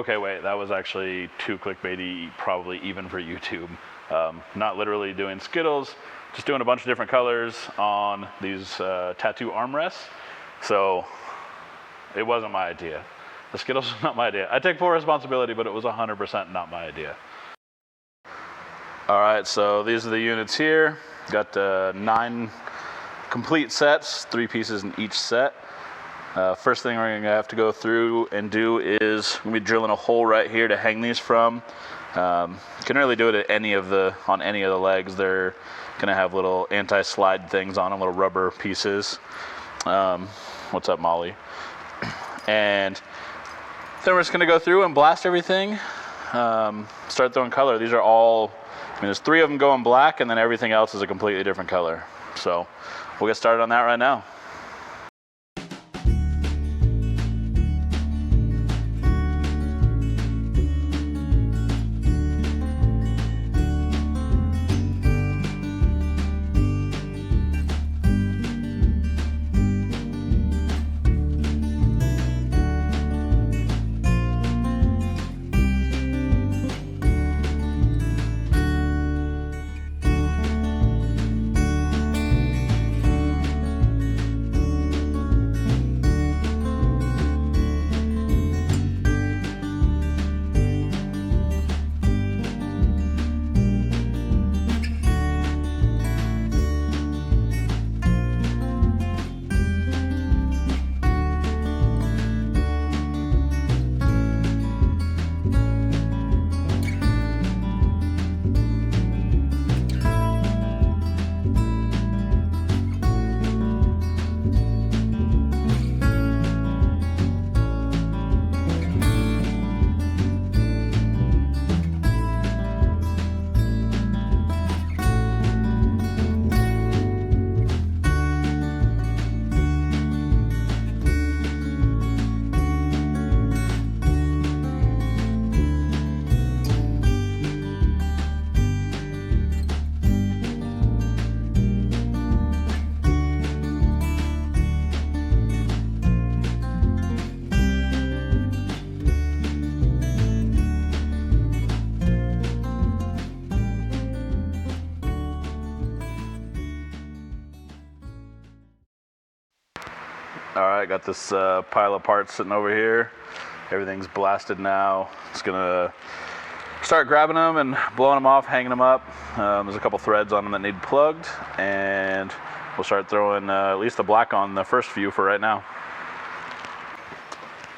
Okay, wait, that was actually too clickbaity, probably even for YouTube. Not literally doing Skittles, just doing a bunch of different colors on these tattoo armrests. So it wasn't my idea. The Skittles was not my idea. I take full responsibility, but it was 100% not my idea. All right, so these are the units here. Got 9 complete sets, 3 pieces in each set. First thing we're gonna have to go through and do is we're gonna be drilling a hole right here to hang these from. You can really do it at on any of the legs. They're gonna have little anti-slide things on them, little rubber pieces. What's up, Molly? And then we're just gonna go through and blast everything. Start throwing color. These are all, there's 3 of them going black, and then everything else is a completely different color. So we'll get started on that right now. All right, got this pile of parts sitting over here. Everything's blasted now. Just gonna start grabbing them and blowing them off, hanging them up. There's a couple threads on them that need plugged, and we'll start throwing at least the black on the first few for right now.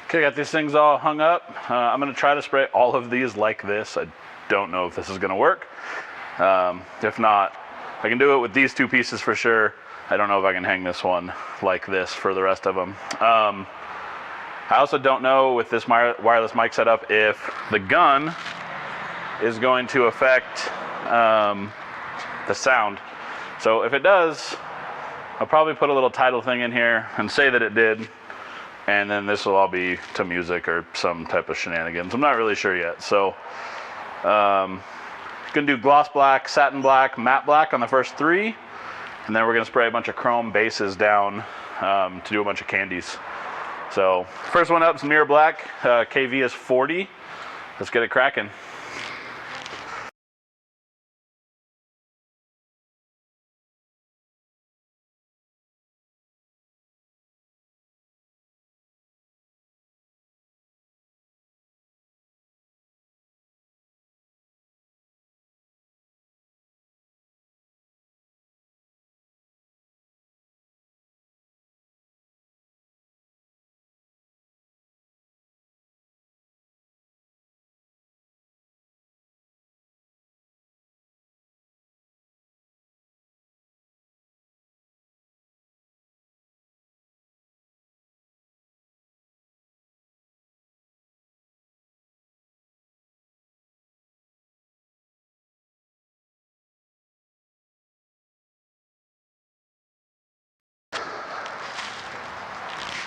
Okay, got these things all hung up. I'm gonna try to spray all of these like this. I don't know if this is gonna work. If not, I can do it with these 2 pieces for sure. I don't know if I can hang this one like this for the rest of them. I also don't know with this wireless mic setup if the gun is going to affect the sound. So if it does, I'll probably put a little title thing in here and say that it did, and then this will all be to music or some type of shenanigans. I'm not really sure yet. So gonna do gloss black, satin black, matte black on the first 3. And then we're gonna spray a bunch of chrome bases down to do a bunch of candies. So first one up is mirror black. KV is 40. Let's get it cracking.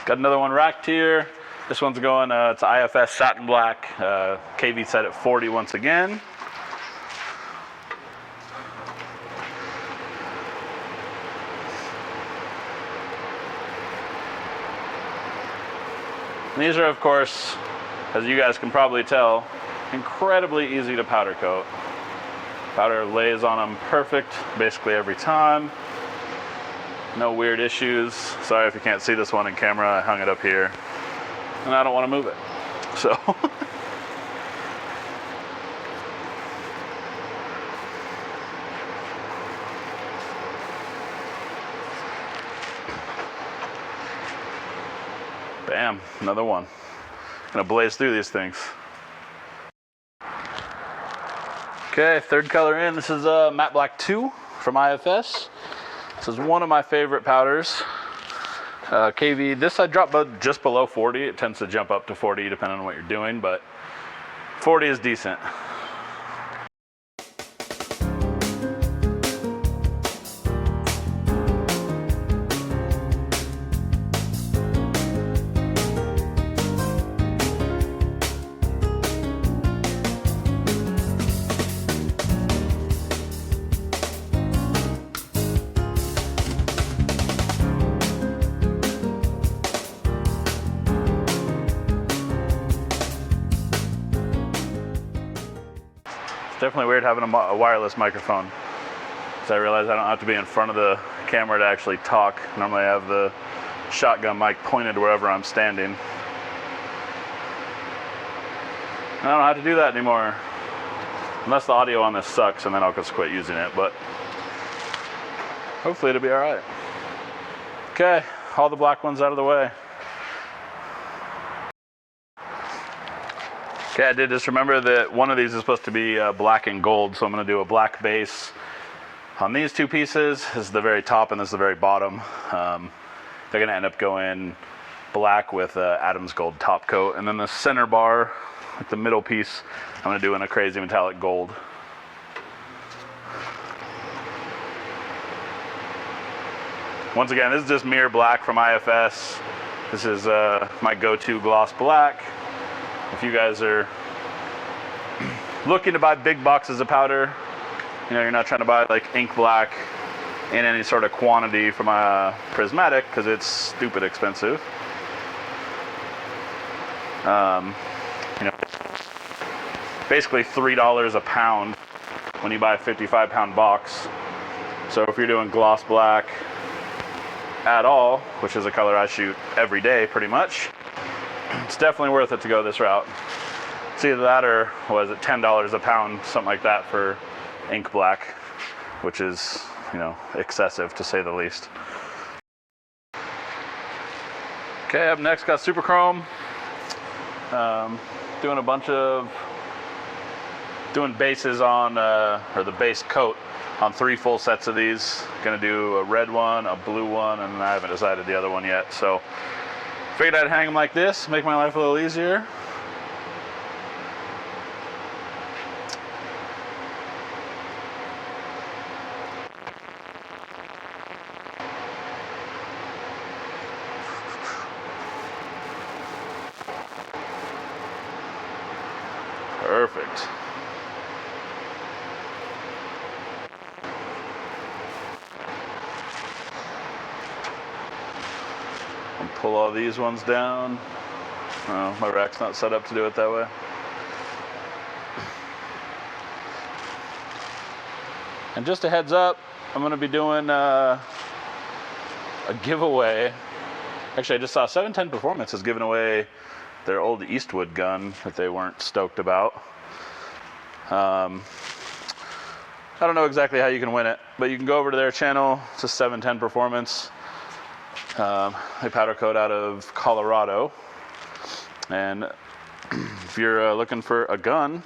Got another one racked here. This one's going, it's IFS satin black. KV set at 40 once again. And these are, of course, As you guys can probably tell, incredibly easy to powder coat. Powder lays on them perfect basically every time. No weird issues. Sorry if you can't see this one in camera, I hung it up here. And I don't want to move it. So. Bam, another one. Gonna blaze through these things. Okay, third color in. This is Matte Black 2 from IFS. This is one of my favorite powders. KV, this I dropped just below 40. It tends to jump up to 40 depending on what you're doing, but 40 is decent. It's definitely weird having a wireless microphone, because I realize I don't have to be in front of the camera to actually talk. Normally I have the shotgun mic pointed wherever I'm standing. I don't have to do that anymore, unless the audio on this sucks, and then I'll just quit using it, but hopefully it'll be all right. Okay, all the black ones out of the way. Okay, I did just remember that one of these is supposed to be black and gold, so I'm going to do a black base on these two pieces. This is the very top and this is the very bottom. They're going to end up going black with Adam's gold top coat, and then the center bar, like the middle piece, I'm going to do in a crazy metallic gold. Once again, this is just mirror black from IFS. This is my go-to gloss black. If you guys are looking to buy big boxes of powder, you know, you're not trying to buy like ink black in any sort of quantity from a prismatic, because it's stupid expensive. You know, basically $3 a pound when you buy a 55-pound box. So if you're doing gloss black at all, which is a color I shoot every day pretty much, it's definitely worth it to go this route. It's either that or, was it $10 a pound, something like that for ink black, which is, you know, excessive to say the least. Okay, up next got Super Chrome. Doing a bunch of bases on, or the base coat on 3 full sets of these. Gonna do a red one, a blue one, and I haven't decided the other one yet. So figured I'd hang them like this, make my life a little easier. Perfect. And pull all these ones down. Oh, my rack's not set up to do it that way. And just a heads up, I'm going to be doing a giveaway. Actually, I just saw 710 Performance is giving away their old Eastwood gun that they weren't stoked about. I don't know exactly how you can win it, but you can go over to their channel. It's a 710 Performance. They powder coat out of Colorado. And if you're looking for a gun,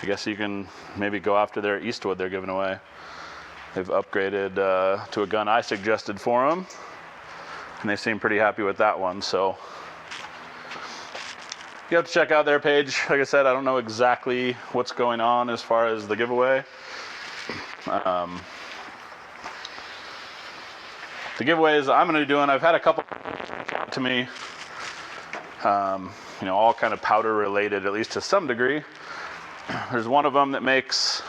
I guess you can maybe go after their Eastwood they're giving away. They've upgraded to a gun I suggested for them, and they seem pretty happy with that one. So you have to check out their page. Like I said, I don't know exactly what's going on as far as the giveaway. The giveaways I'm going to be doing, I've had a couple to me, you know, all kind of powder related, at least to some degree. There's one of them that makes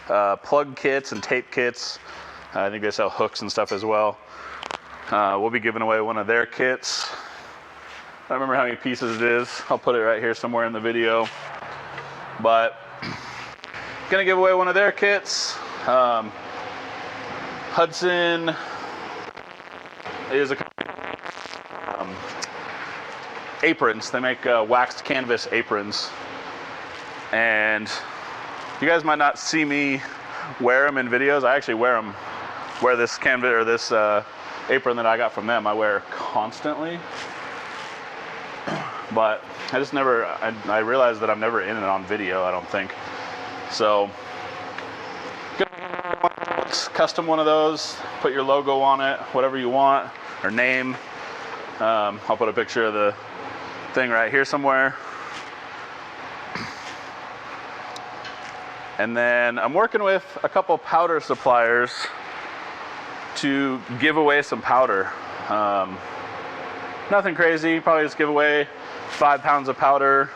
plug kits and tape kits. I think they sell hooks and stuff as well. We'll be giving away one of their kits. I don't remember how many pieces it is. I'll put it right here somewhere in the video. But gonna give away one of their kits. Hudson is a aprons. They make waxed canvas aprons, and you guys might not see me wear them in videos. I actually wear them. Wear this canvas or this apron that I got from them. I wear constantly, but I just never. I realized that I'm never in it on video. I don't think so. Custom one of those. Put your logo on it, whatever you want, or name. I'll put a picture of the thing right here somewhere. And then I'm working with a couple powder suppliers to give away some powder. Nothing crazy, probably just give away 5 pounds of powder,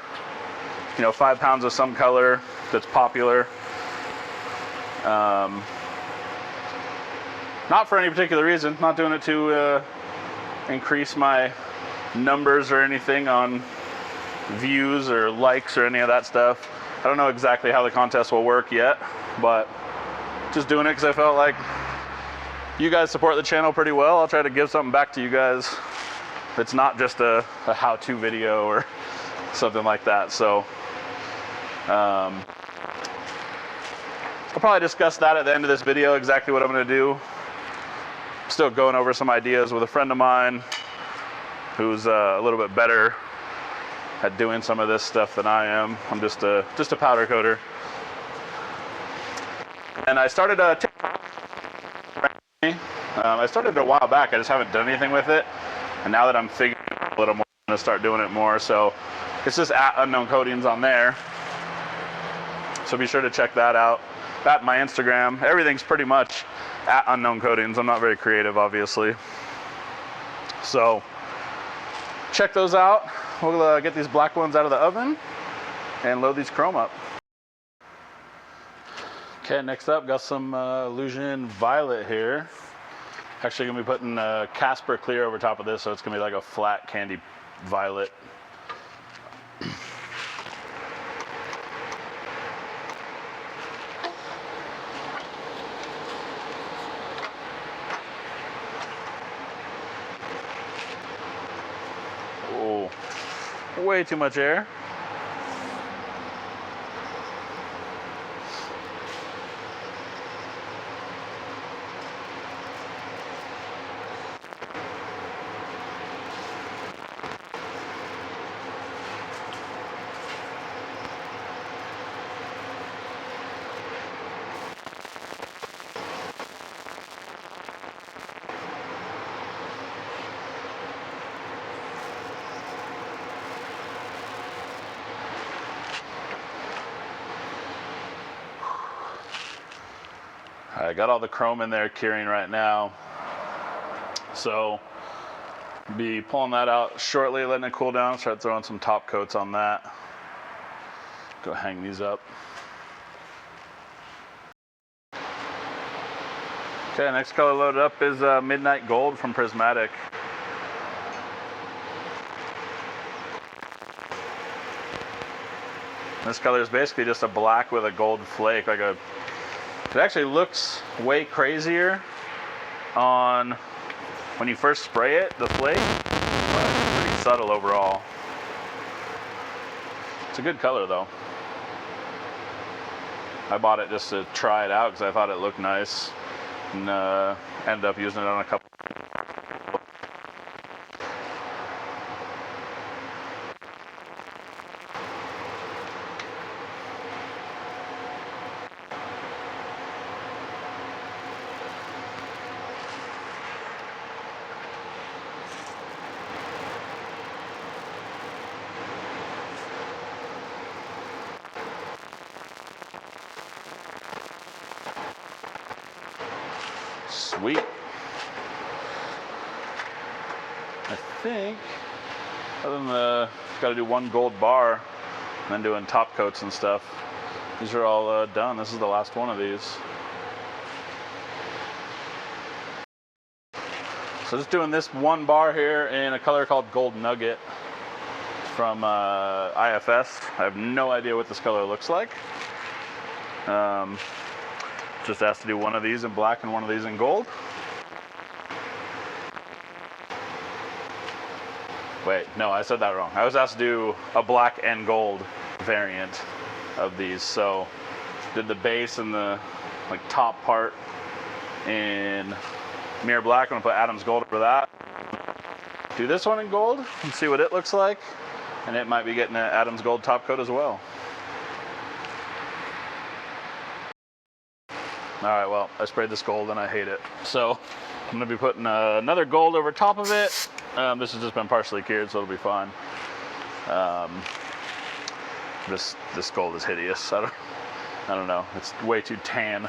5 pounds of some color that's popular. Not for any particular reason, not doing it to increase my numbers or anything on views or likes or any of that stuff. I don't know exactly how the contest will work yet, but just doing it because I felt like you guys support the channel pretty well. I'll try to give something back to you guys. It's not just a how-to video or something like that. So I'll probably discuss that at the end of this video, exactly what I'm going to do. Still going over some ideas with a friend of mine who's a little bit better at doing some of this stuff than I am. I'm just a powder coater. And I started a TikTok. I started a while back. I just haven't done anything with it. And now that I'm figuring it out a little more, I'm going to start doing it more. So it's just at Unknown Coatings on there. So be sure to check that out. At my Instagram, everything's pretty much at Unknown Coatings. I'm not very creative, obviously. So check those out. We'll get these black ones out of the oven and load these chrome up. Okay, next up, got some Illusion Violet here. Actually gonna be putting Casper clear over top of this, so it's gonna be like a flat candy violet. Oh, way too much air. I got all the chrome in there curing right now. So be pulling that out shortly, letting it cool down, start throwing some top coats on that. Go hang these up. Okay, next color loaded up is Midnight Gold from Prismatic. This color is basically just a black with a gold flake, it actually looks way crazier on when you first spray it, the flake, but it's pretty subtle overall. It's a good color though. I bought it just to try it out because I thought it looked nice, and ended up using it on a couple. Sweet. I think, other than got to do one gold bar, and then doing top coats and stuff. These are all done. This is the last one of these. So just doing this one bar here in a color called Gold Nugget. from IFS. I have no idea what this color looks like. Just asked to do one of these in black and one of these in gold. Wait, no, I said that wrong. I was asked to do a black and gold variant of these. So did the base and the like top part in mirror black. I'm gonna put Adam's gold over that. Do this one in gold and see what it looks like. And it might be getting an Adam's gold top coat as well. All right, well, I sprayed this gold and I hate it. So I'm gonna be putting another gold over top of it. This has just been partially cured, so it'll be fine. This gold is hideous. I don't know, it's way too tan.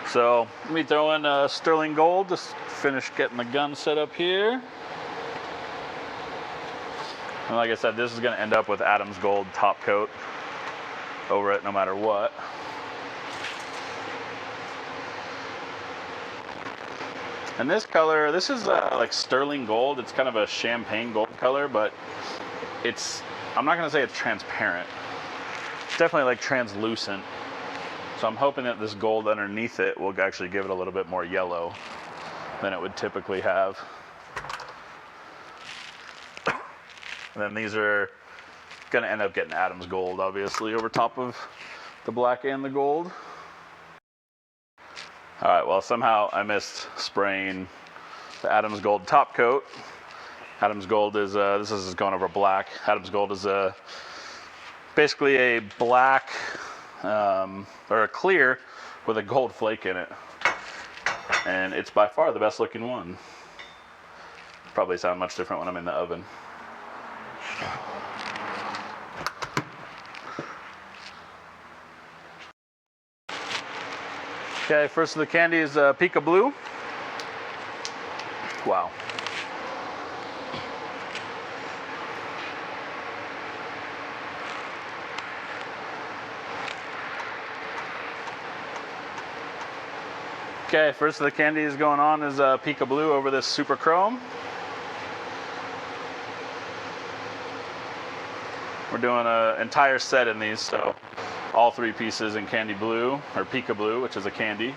So let me throw in sterling gold to finish getting the gun set up here. And like I said, this is gonna end up with Adam's gold top coat over it no matter what. And this color, this is like sterling gold. It's kind of a champagne gold color, but I'm not gonna say it's transparent. It's definitely like translucent. So I'm hoping that this gold underneath it will actually give it a little bit more yellow than it would typically have. And then these are gonna end up getting Adam's gold, obviously, over top of the black and the gold. All right, well, somehow I missed spraying the Adam's gold top coat. Adam's gold is, this is going over black. Adam's gold is basically a black, or a clear with a gold flake in it. And it's by far the best looking one. Probably sound much different when I'm in the oven. Okay, first of the candy is Pika Blue. Wow. Okay, first of the candy is going on is Pika Blue over this Super Chrome. We're doing an entire set in these, so all 3 pieces in candy blue, or Pika Blue, which is a candy,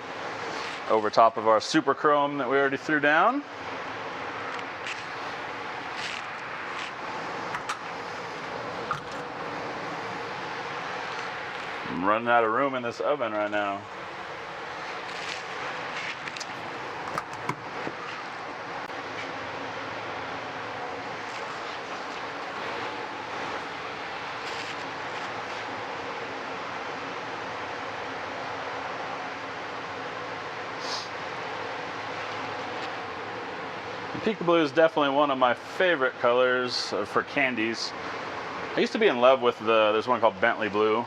over top of our Super Chrome that we already threw down. I'm running out of room in this oven right now. Pika Blue is definitely one of my favorite colors for candies. I used to be in love with there's one called Bentley Blue. I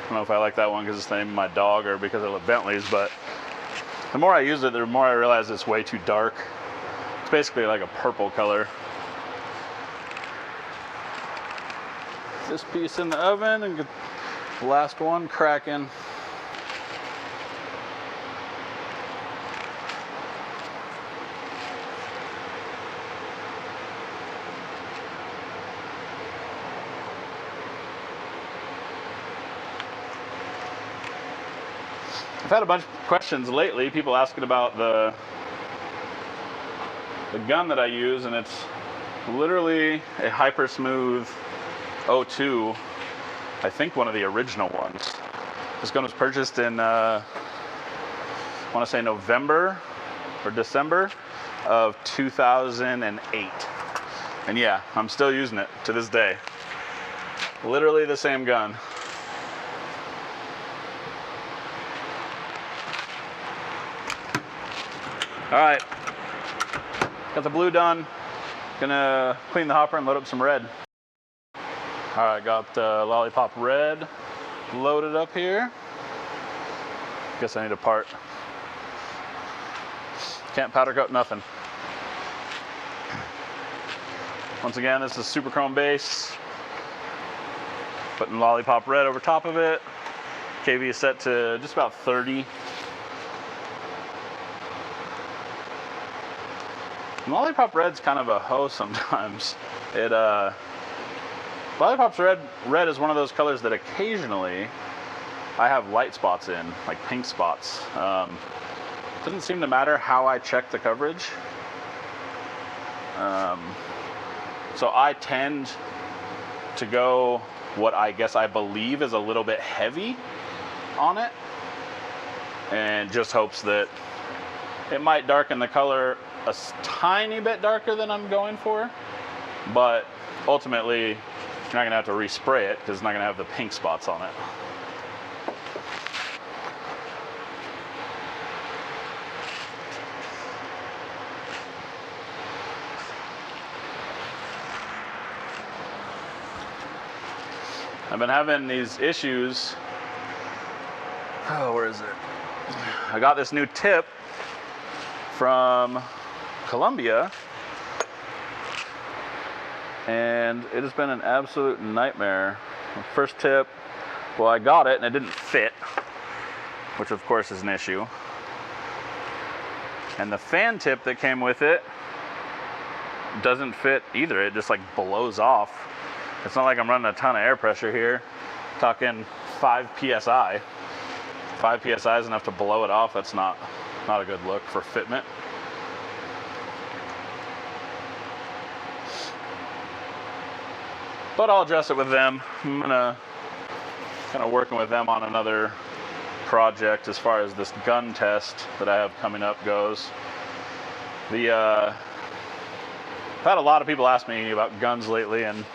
don't know if I like that one because it's the name of my dog or because I love Bentleys, but the more I use it, the more I realize it's way too dark. It's basically like a purple color. This piece in the oven and get the last one cracking. I've had a bunch of questions lately, people asking about the gun that I use, and it's literally a hyper smooth 02, I think one of the original ones. This gun was purchased in, I want to say November or December of 2008. And yeah, I'm still using it to this day. Literally the same gun. All right, got the blue done. Gonna clean the hopper and load up some red. All right, got the Lollipop Red loaded up here. Guess I need a part. Can't powder coat nothing. Once again, this is Super Chrome base. Putting Lollipop Red over top of it. KV is set to just about 30. Lollipop Red's kind of a hoe sometimes. Lollipop's red is one of those colors that occasionally I have light spots in, like pink spots. Doesn't seem to matter how I check the coverage. So I tend to go what I guess I believe is a little bit heavy on it, and just hopes that it might darken the color a tiny bit darker than I'm going for, but ultimately you're not gonna have to respray it because it's not gonna have the pink spots on it. I've been having these issues. Oh, where is it? I got this new tip from Colombia, and it has been an absolute nightmare. The first tip, well, I got it and it didn't fit, which of course is an issue. And the fan tip that came with it doesn't fit either. It just like blows off. It's not like I'm running a ton of air pressure here. Talking 5 PSI. 5 PSI is enough to blow it off. That's not a good look for fitment. But I'll address it with them. I'm kind of working with them on another project as far as this gun test that I have coming up goes. I've had a lot of people ask me about guns lately, and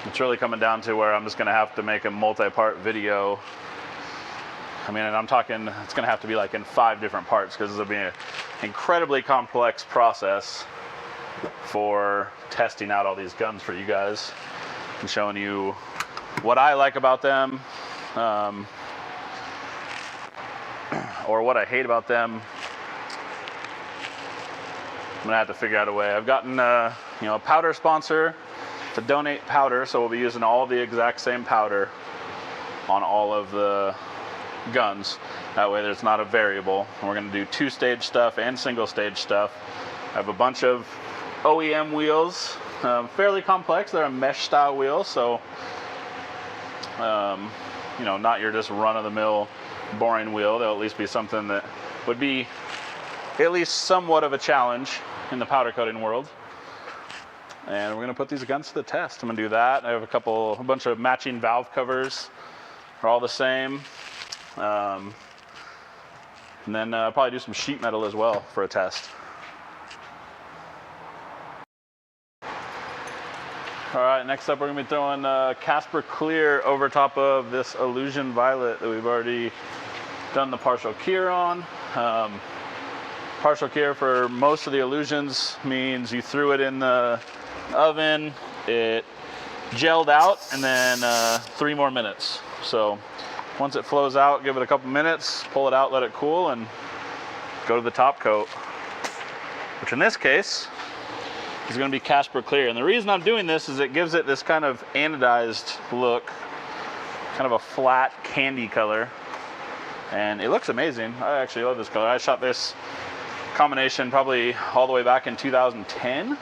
it's really coming down to where I'm just going to have to make a multi-part video. I mean, and I'm talking, it's going to have to be like in 5 different parts because it'll be an incredibly complex process for testing out all these guns for you guys and showing you what I like about them, or what I hate about them. I'm going to have to figure out a way. I've gotten a powder sponsor to donate powder, so we'll be using all the exact same powder on all of the guns. That way there's not a variable. And we're going to do 2-stage stuff and single-stage stuff. I have a bunch of OEM wheels, fairly complex. They're a mesh style wheel, so not your just run-of-the-mill boring wheel. They'll at least be something that would be at least somewhat of a challenge in the powder coating world. And we're gonna put these guns to the test. I'm gonna do that. I have a bunch of matching valve covers. They're all the same. And then probably do some sheet metal as well for a test. All right, next up we're gonna be throwing Casper Clear over top of this Illusion Violet that we've already done the partial cure on. Partial cure for most of the Illusions means you threw it in the oven, it gelled out, and then 3 more minutes. So once it flows out, give it a couple minutes, pull it out, let it cool, and go to the top coat, which in this case is going to be Casper Clear. And the reason I'm doing this is it gives it this kind of anodized look, kind of a flat candy color, and it looks amazing. I actually love this color. I shot this combination probably all the way back in 2010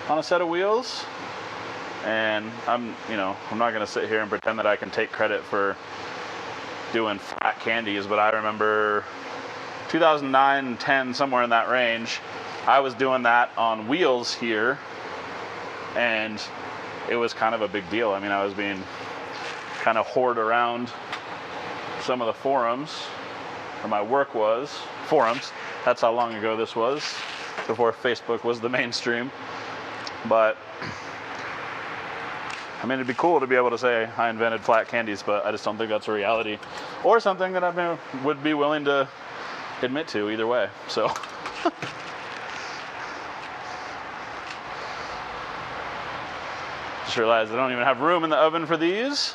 on a set of wheels, and I'm not going to sit here and pretend that I can take credit for doing flat candies, but I remember 2009 and 10, somewhere in that range, I was doing that on wheels here, and it was kind of a big deal. I mean, I was being kind of whored around some of the forums, or my work was forums. That's how long ago this was, before Facebook was the mainstream. But I mean, it'd be cool to be able to say I invented flat candies, but I just don't think that's a reality, or something that I would be willing to admit to either way. So just realized I don't even have room in the oven for these.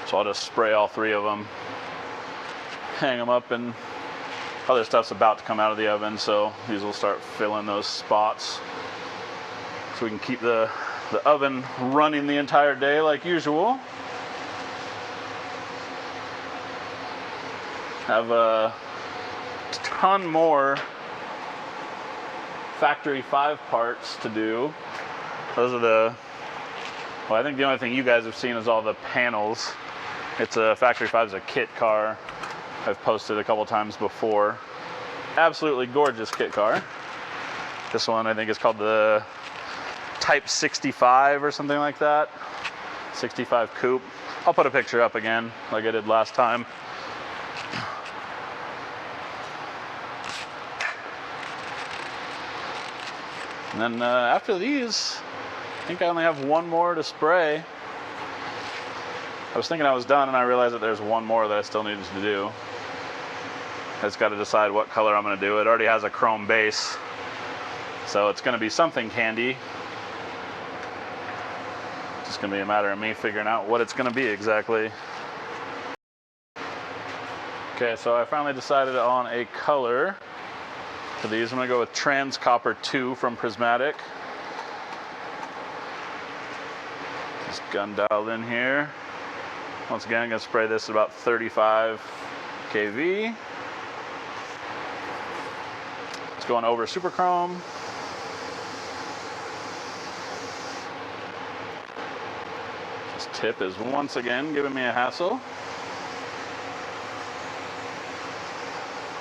So I'll just spray all 3 of them, hang them up, and other stuff's about to come out of the oven, so these will start filling those spots so we can keep the oven running the entire day like usual. have a ton more factory 5 parts to do. Those are the, well, I think the only thing you guys have seen is all the panels. It's a factory 5 is a kit car. I've posted a couple times before. Absolutely gorgeous kit car. This one I think is called the Type 65 or something like that. 65 coupe. I'll put a picture up again like I did last time. And then after these, I think I only have one more to spray. I was thinking I was done and I realized that there's one more that I still needed to do. I just got to decide what color I'm going to do. It already has a chrome base, so it's going to be something candy. It's just going to be a matter of me figuring out what it's going to be exactly. Okay, so I finally decided on a color for these. I'm going to go with Trans Copper 2 from Prismatic. Just gun dialed in here. Once again, I'm going to spray this at about 35 kV. It's going over Super Chrome. This tip is once again giving me a hassle.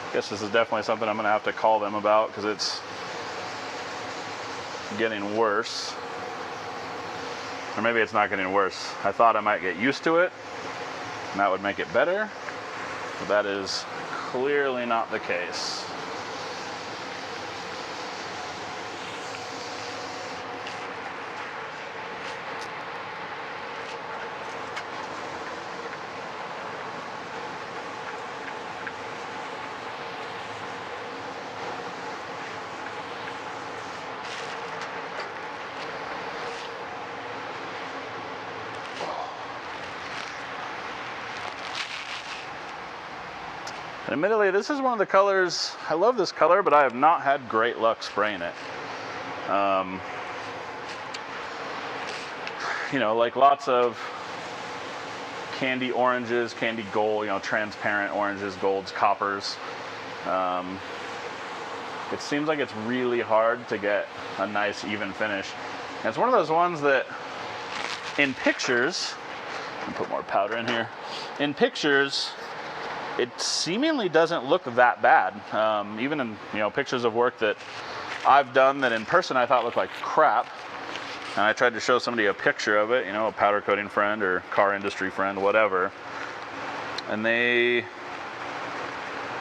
I guess this is definitely something I'm going to have to call them about because it's getting worse. Or maybe it's not getting worse. I thought I might get used to it and that would make it better, but that is clearly not the case. Admittedly, this is one of the colors, I love this color, but I have not had great luck spraying it. You know, like lots of candy oranges, candy gold, you know, transparent oranges, golds, coppers. It seems like it's really hard to get a nice even finish. And it's one of those ones that in pictures, I'll put more powder in here. In pictures, it seemingly doesn't look that bad. Even in, you know, pictures of work that I've done that in person I thought looked like crap. And I tried to show somebody a picture of it, you know, a powder coating friend or car industry friend, whatever. And they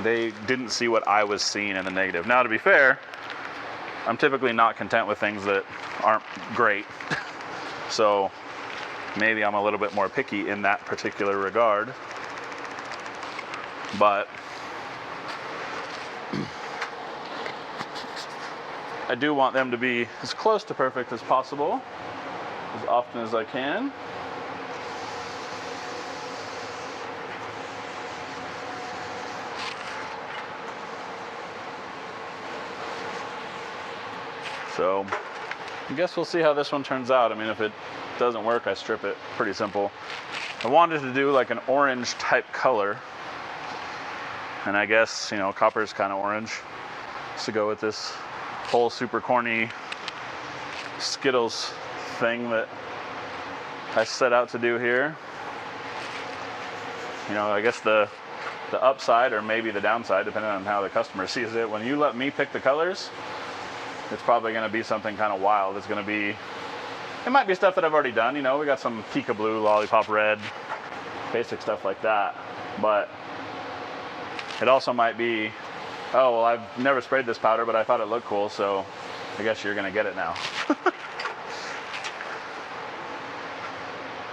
didn't see what I was seeing in the negative. Now, to be fair, I'm typically not content with things that aren't great. So maybe I'm a little bit more picky in that particular regard. But I do want them to be as close to perfect as possible, as often as I can. So I guess we'll see how this one turns out. I mean, if it doesn't work, I strip it. Pretty simple. I wanted to do like an orange type color. And I guess, you know, copper is kind of orange. So go with this whole super corny Skittles thing that I set out to do here. You know, I guess the upside or maybe the downside, depending on how the customer sees it, when you let me pick the colors, it's probably going to be something kind of wild. It's going to be, it might be stuff that I've already done. You know, we got some Pika Blue, Lollipop Red, basic stuff like that. But it also might be, oh, well, I've never sprayed this powder, but I thought it looked cool, so I guess you're going to get it now.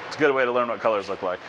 It's a good way to learn what colors look like.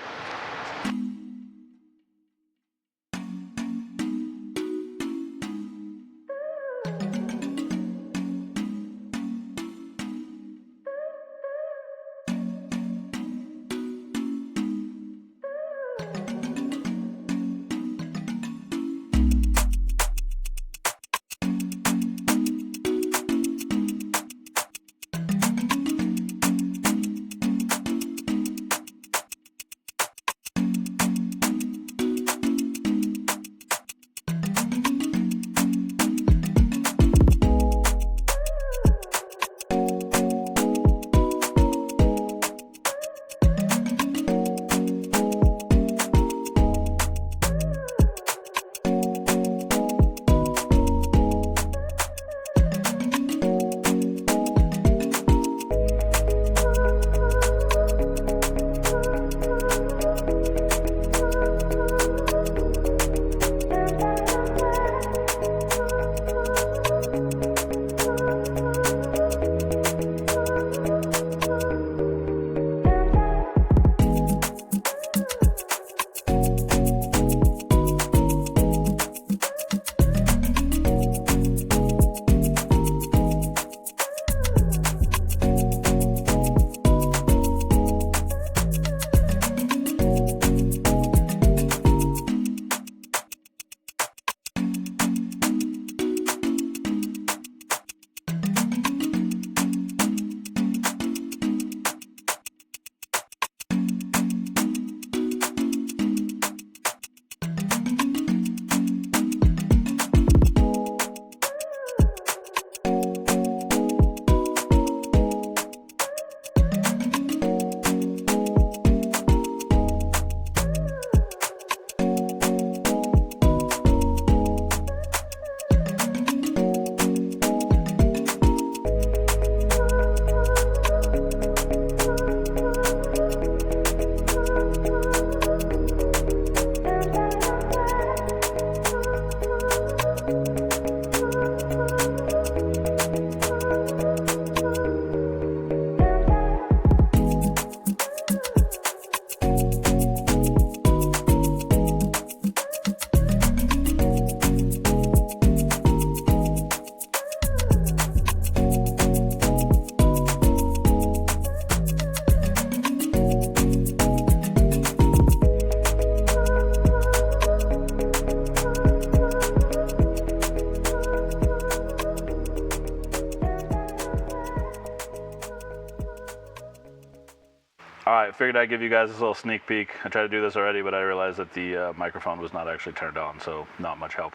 All right, figured I'd give you guys this little sneak peek. I tried to do this already, but I realized that the microphone was not actually turned on, so not much help.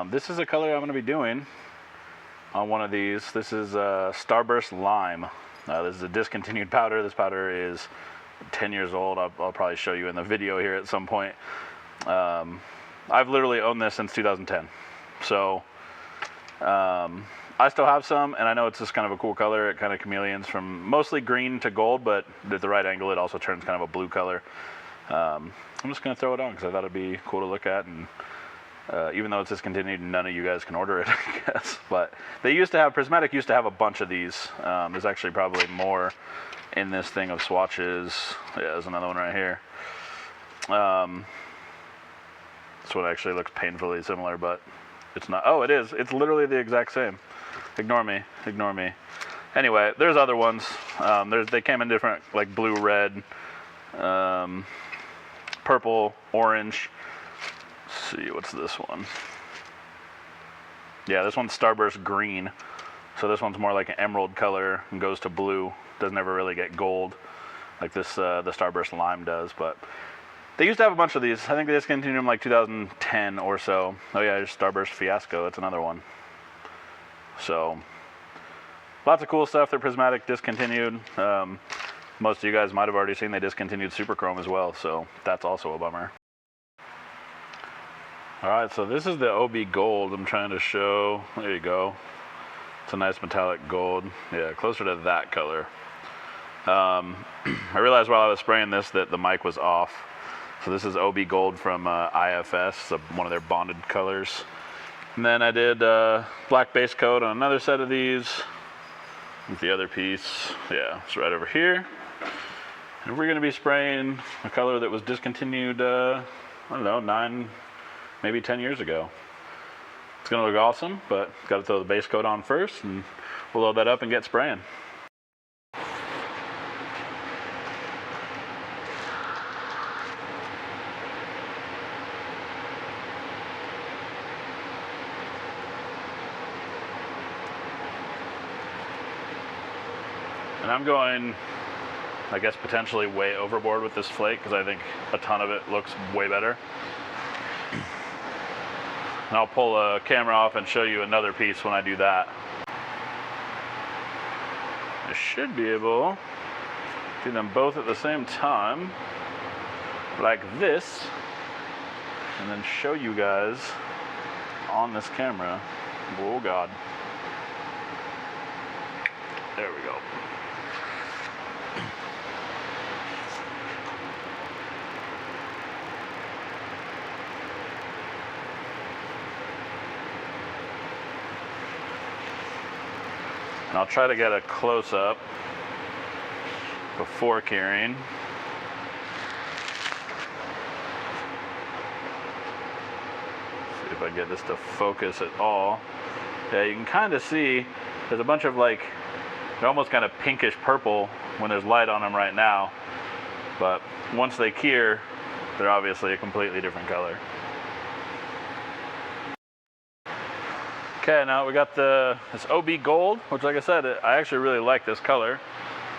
This is a color I'm going to be doing on one of these. This is Starburst Lime. This is a discontinued powder. This powder is 10 years old. I'll probably show you in the video here at some point. I've literally owned this since 2010. So I still have some, and I know it's just kind of a cool color. It kind of chameleons from mostly green to gold, but at the right angle, it also turns kind of a blue color. I'm just going to throw it on because I thought it'd be cool to look at, and even though it's discontinued, none of you guys can order it, I guess. But they used to have, Prismatic used to have a bunch of these. There's actually probably more in this thing of swatches. Yeah, there's another one right here. This one actually looks painfully similar, but it's not. Oh, it is. It's literally the exact same. Ignore me. Ignore me. Anyway, there's other ones. They came in different, like blue, red, purple, orange. Let's see, what's this one? Yeah, this one's Starburst Green. So this one's more like an emerald color and goes to blue. Doesn't ever really get gold like this, the Starburst Lime does. But they used to have a bunch of these. I think they discontinued them like 2010 or so. Oh yeah, there's Starburst Fiasco. That's another one. So lots of cool stuff. They're Prismatic, discontinued. Most of you guys might have already seen they discontinued Super Chrome as well, so that's also a bummer. All right, so this is the OB Gold I'm trying to show. There you go. It's a nice metallic gold. Yeah, closer to that color. I realized while I was spraying this that the mic was off. So this is OB Gold from IFS, one of their bonded colors. And then I did black base coat on another set of these. With the other piece, yeah, it's right over here. And we're gonna be spraying a color that was discontinued, I don't know, 9, maybe 10 years ago. It's gonna look awesome, but gotta throw the base coat on first, and we'll load that up and get spraying. And I'm going, I guess, potentially way overboard with this flake because I think a ton of it looks way better. And I'll pull a camera off and show you another piece when I do that. I should be able to do them both at the same time, like this, and then show you guys on this camera. Oh God. There we go. And I'll try to get a close-up before curing. See if I get this to focus at all. Yeah, you can kind of see there's a bunch of like, they're almost kind of pinkish purple when there's light on them right now. But once they cure, they're obviously a completely different color. Okay, now we got this OB Gold, which, like I said, I actually really like this color.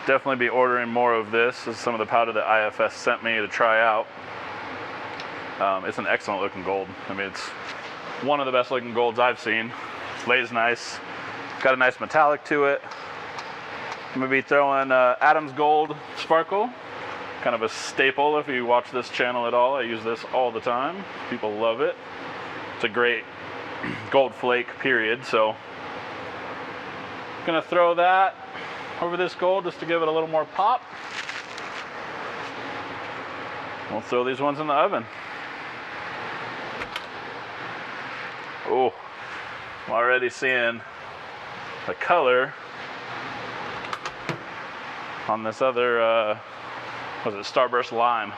Definitely be ordering more of this. This is some of the powder that IFS sent me to try out. It's an excellent looking gold. I mean, it's one of the best looking golds I've seen. Lays nice. Got a nice metallic to it. I'm gonna be throwing Adam's Gold Sparkle. Kind of a staple if you watch this channel at all. I use this all the time. People love it. It's a great gold flake, period. So I'm gonna throw that over this gold just to give it a little more pop. We'll throw these ones in the oven. Oh, I'm already seeing the color on this other, was it Starburst Lime?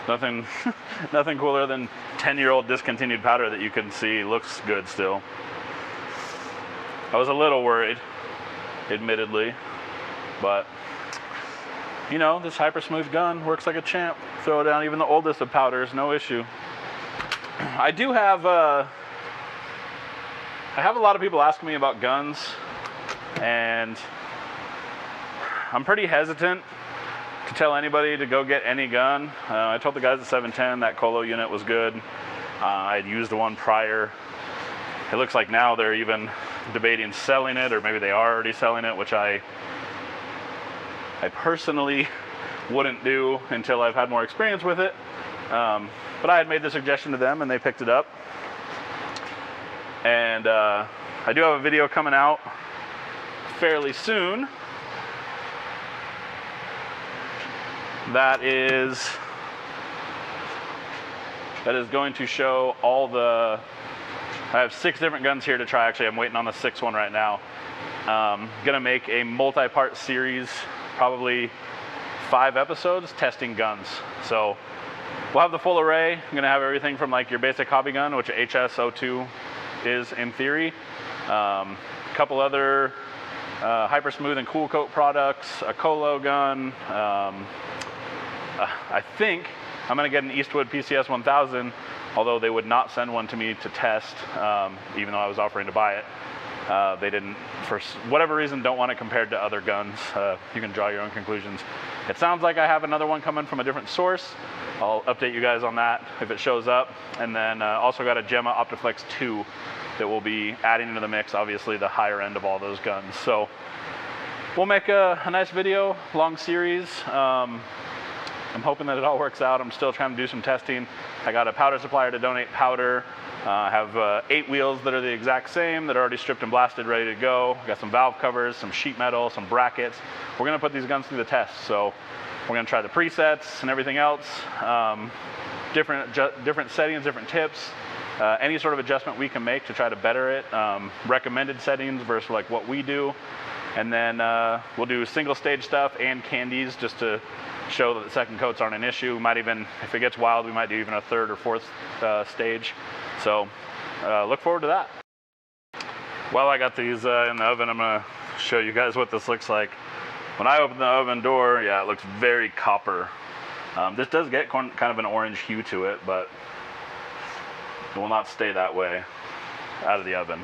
Nothing, nothing cooler than 10-year-old discontinued powder that you can see looks good still. I was a little worried, admittedly, but you know, this hyper smooth gun works like a champ. Throw it down even the oldest of powders, no issue. I do have, I have a lot of people asking me about guns, and I'm pretty hesitant to tell anybody to go get any gun. I told the guys at 710 that Colo unit was good. I had used the one prior. It looks like now they're even debating selling it, or maybe they are already selling it, which I personally wouldn't do until I've had more experience with it. But I had made the suggestion to them and they picked it up. And I do have a video coming out fairly soon that is going to show all the, I have 6 different guns here to try. Actually, I'm waiting on the 6th one right now. Gonna make a multi-part series, probably 5 episodes, testing guns. So we'll have the full array. I'm gonna have everything from like your basic hobby gun, which HS02 is in theory. A couple other hyper smooth and cool coat products, a Colo gun. I think I'm gonna get an Eastwood PCS 1000, although they would not send one to me to test, even though I was offering to buy it. They didn't, for whatever reason, don't want it compared to other guns. You can draw your own conclusions. It sounds like I have another one coming from a different source. I'll update you guys on that if it shows up. And then also got a Gemma Optiflex 2 that we'll be adding into the mix, obviously the higher end of all those guns. So we'll make a nice video, long series. I'm hoping that it all works out. I'm still trying to do some testing. I got a powder supplier to donate powder. I have 8 wheels that are the exact same, that are already stripped and blasted, ready to go. Got some valve covers, some sheet metal, some brackets. We're gonna put these guns through the test. So we're gonna try the presets and everything else. Different settings, different tips. Any sort of adjustment we can make to try to better it. Recommended settings versus like what we do. And then we'll do single stage stuff and candies just to show that the second coats aren't an issue. We might even, if it gets wild, we might do even a 3rd or 4th stage. So look forward to that. While I got these in the oven, I'm gonna show you guys what this looks like. When I open the oven door, yeah, it looks very copper. This does get kind of an orange hue to it, but it will not stay that way out of the oven.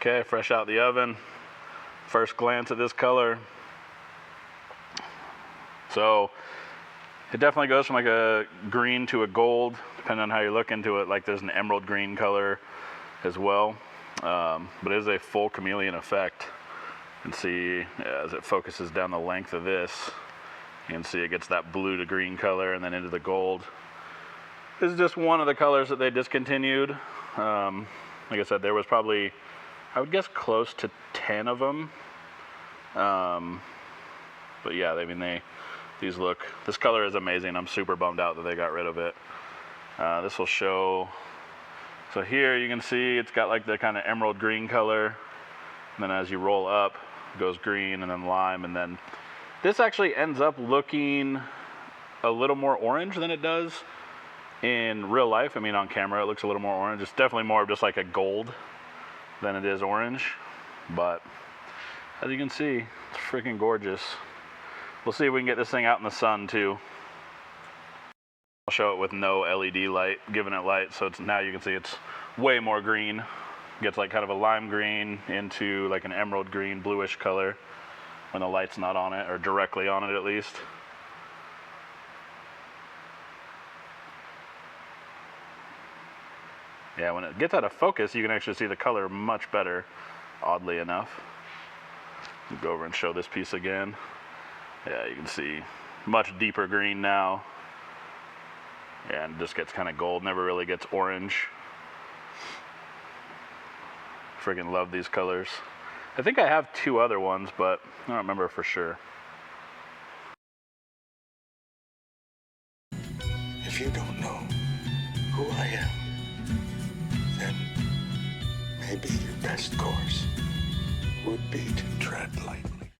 Okay, fresh out the oven. First glance at this color. So it definitely goes from like a green to a gold, depending on how you look into it. Like there's an emerald green color as well, but it is a full chameleon effect. You can see as it focuses down the length of this, you can see it gets that blue to green color and then into the gold. This is just one of the colors that they discontinued. Like I said, there was probably, I would guess, close to 10 of them. But yeah, I mean, these look, this color is amazing. I'm super bummed out that they got rid of it. This will show, so here you can see it's got like the kind of emerald green color. And then as you roll up, it goes green and then lime. And then this actually ends up looking a little more orange than it does in real life. I mean, on camera, it looks a little more orange. It's definitely more of just like a gold than it is orange. But as you can see, it's freaking gorgeous. We'll see if we can get this thing out in the sun too. I'll show it with no LED light, giving it light, so it's, now you can see it's way more green. Gets like kind of a lime green into like an emerald green, bluish color when the light's not on it, or directly on it at least. Yeah, when it gets out of focus, you can actually see the color much better, oddly enough. We'll go over and show this piece again. Yeah, you can see much deeper green now. Yeah, and it just gets kind of gold, never really gets orange. Friggin' love these colors. I think I have 2 other ones, but I don't remember for sure. If you don't know who I am, then maybe your best course would be to tread lightly.